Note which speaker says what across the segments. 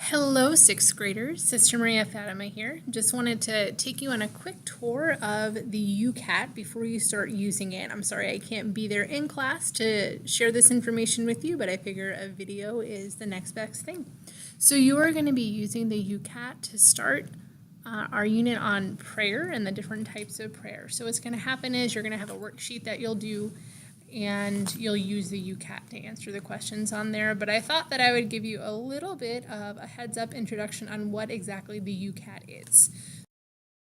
Speaker 1: Hello, sixth graders. Sister Maria Fatima here. Just wanted to take you on a quick tour of the YouCat before you start using it. I'm sorry I can't be there in class to share this information with you, but I figure a video is the next best thing. So you are going to be using the YouCat to start our unit on prayer and the different types of prayer. So what's going to happen is you're going to have a worksheet that you'll do, and you'll use the YouCat to answer the questions on there. But I thought that I would give you a little bit of a heads-up introduction on what exactly the YouCat is.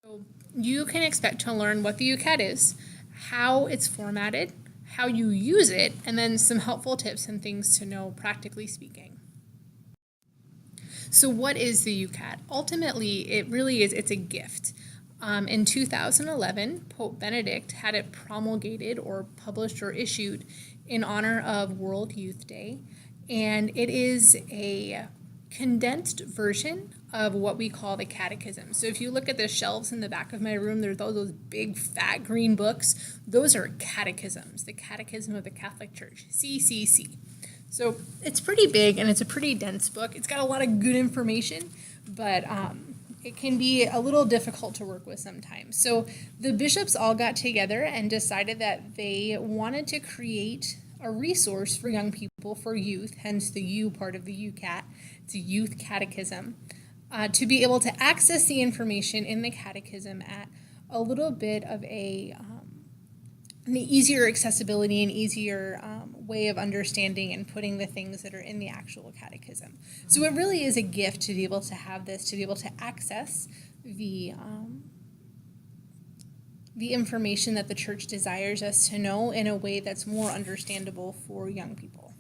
Speaker 1: So you can expect to learn what the YouCat is, how it's formatted, how you use it, and then some helpful tips and things to know practically speaking. So what is the YouCat? Ultimately, it's a gift. In 2011, Pope Benedict had it promulgated or published or issued in honor of World Youth Day, and it is a condensed version of what we call the catechism. So if you look at the shelves in the back of my room, there's all those big fat green books. Those are catechisms, the Catechism of the Catholic Church, CCC. So it's pretty big and it's a pretty dense book. It's got a lot of good information, but it can be a little difficult to work with sometimes. So the bishops all got together and decided that they wanted to create a resource for young people, for youth, hence the U part of the YouCat. It's a youth catechism, to be able to access the information in the catechism at a little bit of an easier accessibility and easier way of understanding and putting the things that are in the actual catechism. So it really is a gift to be able to have this, to be able to access the information that the church desires us to know in a way that's more understandable for young people.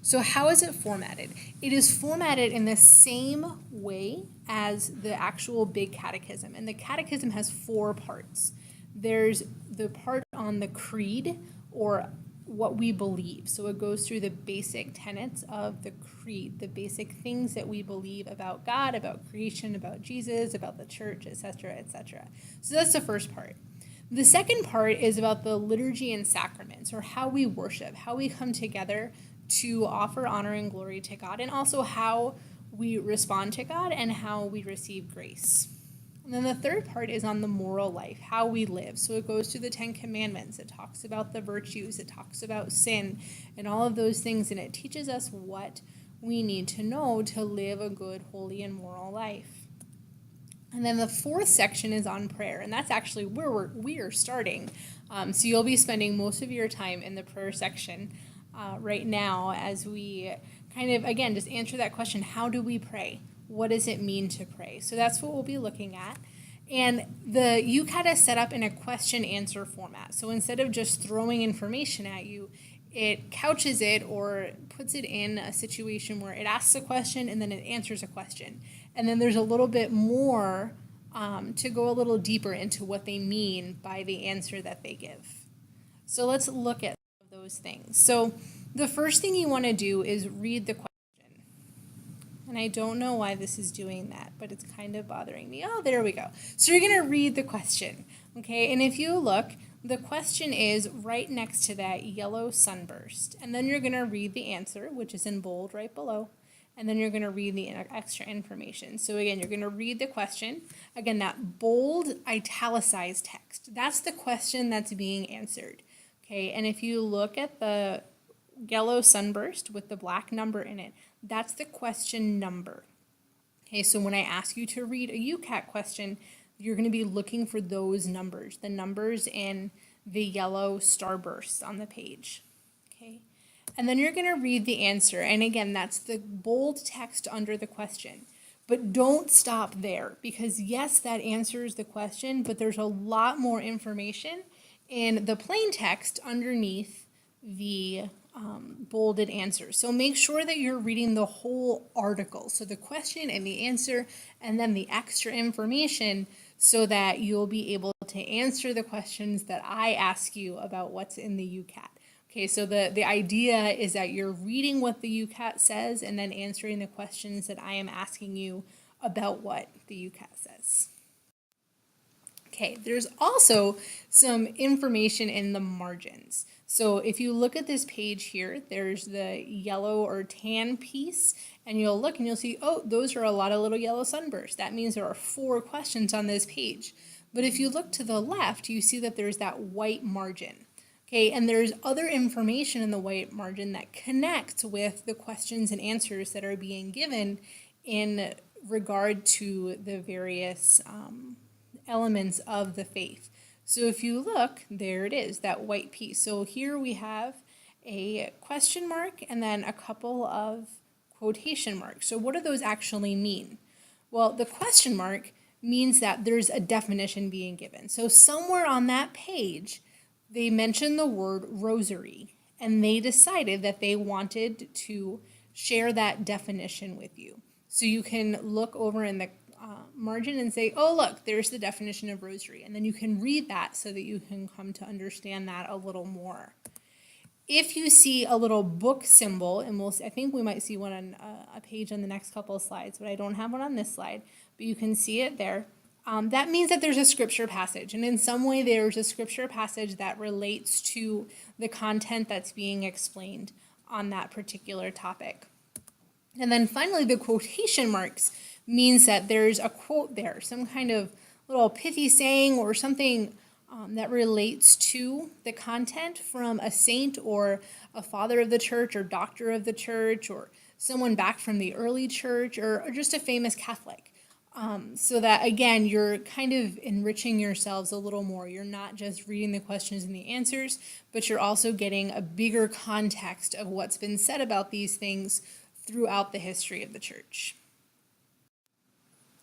Speaker 1: So how is it formatted? It is formatted in the same way as the actual big catechism, and the catechism has 4 parts. There's the part on the creed, or what we believe. So it goes through the basic tenets of the creed, the basic things that we believe about God, about creation, about Jesus, about the church, etc., etc. So that's the first part. The second part is about the liturgy and sacraments, or how we worship, how we come together to offer honor and glory to God, and also how we respond to God and how we receive grace. And then the third part is on the moral life, how we live. So it goes to the 10 Commandments. It talks about the virtues. It talks about sin and all of those things. And it teaches us what we need to know to live a good, holy, and moral life. And then the fourth section is on prayer. And that's actually where we are starting. So you'll be spending most of your time in the prayer section right now as we kind of, again, just answer that question, how do we pray? What does it mean to pray? So that's what we'll be looking at. And the YouCat is set up in a question-answer format. So instead of just throwing information at you, it couches it or puts it in a situation where it asks a question and then it answers a question. And then there's a little bit more to go a little deeper into what they mean by the answer that they give. So let's look at those things. So the first thing you want to do is read the question. And I don't know why this is doing that, but it's kind of bothering me. Oh, there we go. So you're going to read the question, okay? And if you look, the question is right next to that yellow sunburst. And then you're going to read the answer, which is in bold right below. And then you're going to read the extra information. So again, you're going to read the question. Again, that bold italicized text, that's the question that's being answered, okay? And if you look at the yellow sunburst with the black number in it, that's the question number. Okay, so when I ask you to read a YouCat question, you're going to be looking for those numbers, the numbers in the yellow starburst on the page. Okay, and then you're going to read the answer. And again, that's the bold text under the question. But don't stop there, because yes, that answers the question, but there's a lot more information in the plain text underneath the bolded answer. So make sure that you're reading the whole article. So the question and the answer and then the extra information, so that you'll be able to answer the questions that I ask you about what's in the YouCat. Okay, so the idea is that you're reading what the YouCat says and then answering the questions that I am asking you about what the YouCat says. Okay, there's also some information in the margins. So if you look at this page here, there's the yellow or tan piece, and you'll look and you'll see, oh, those are a lot of little yellow sunbursts. That means there are 4 questions on this page. But if you look to the left, you see that there's that white margin. Okay, and there's other information in the white margin that connects with the questions and answers that are being given in regard to the various elements of the faith. So if you look, there it is, that white piece. So here we have a question mark and then a couple of quotation marks. So what do those actually mean? Well, the question mark means that there's a definition being given. So somewhere on that page, they mentioned the word rosary, and they decided that they wanted to share that definition with you. So you can look over in the margin and say, oh, look, there's the definition of rosary. And then you can read that so that you can come to understand that a little more. If you see a little book symbol, and I think we might see one on a page on the next couple of slides, but I don't have one on this slide, but you can see it there. That means that there's a scripture passage, and in some way there's a scripture passage that relates to the content that's being explained on that particular topic. And then finally, the quotation marks means that there's a quote there, some kind of little pithy saying or something that relates to the content from a saint or a father of the church or doctor of the church or someone back from the early church or just a famous Catholic. So that, again, you're kind of enriching yourselves a little more. You're not just reading the questions and the answers, but you're also getting a bigger context of what's been said about these things throughout the history of the church.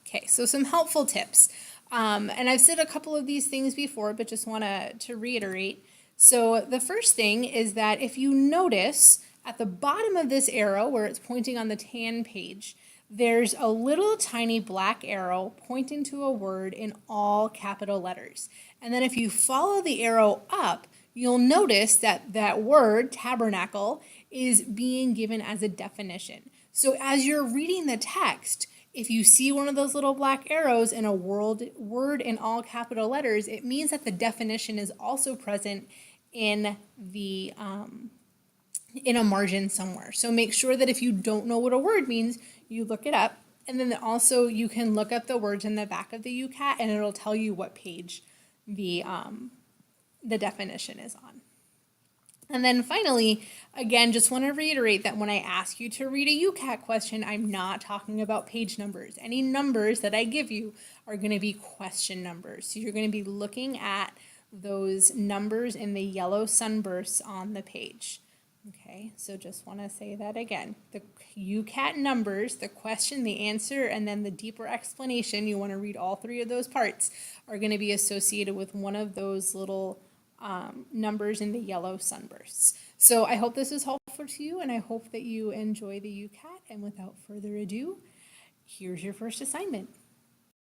Speaker 1: Okay, so some helpful tips. And I've said a couple of these things before, but just want to reiterate. So the first thing is that if you notice at the bottom of this arrow where it's pointing on the tan page, there's a little tiny black arrow pointing to a word in all capital letters. And then if you follow the arrow up, you'll notice that that word, tabernacle, is being given as a definition. So as you're reading the text, if you see one of those little black arrows in a word in all capital letters, it means that the definition is also present in the in a margin somewhere. So make sure that if you don't know what a word means, you look it up. And then also you can look up the words in the back of the YouCat and it'll tell you what page the definition is on. And then finally, again, just want to reiterate that when I ask you to read a YouCat question, I'm not talking about page numbers. Any numbers that I give you are going to be question numbers. So you're going to be looking at those numbers in the yellow sunbursts on the page. Okay, so just want to say that again. The YouCat numbers, the question, the answer, and then the deeper explanation, you want to read all 3 of those parts, are going to be associated with one of those little numbers in the yellow sunbursts. So I hope this is helpful to you, and I hope that you enjoy the YouCat. And without further ado, here's your first assignment.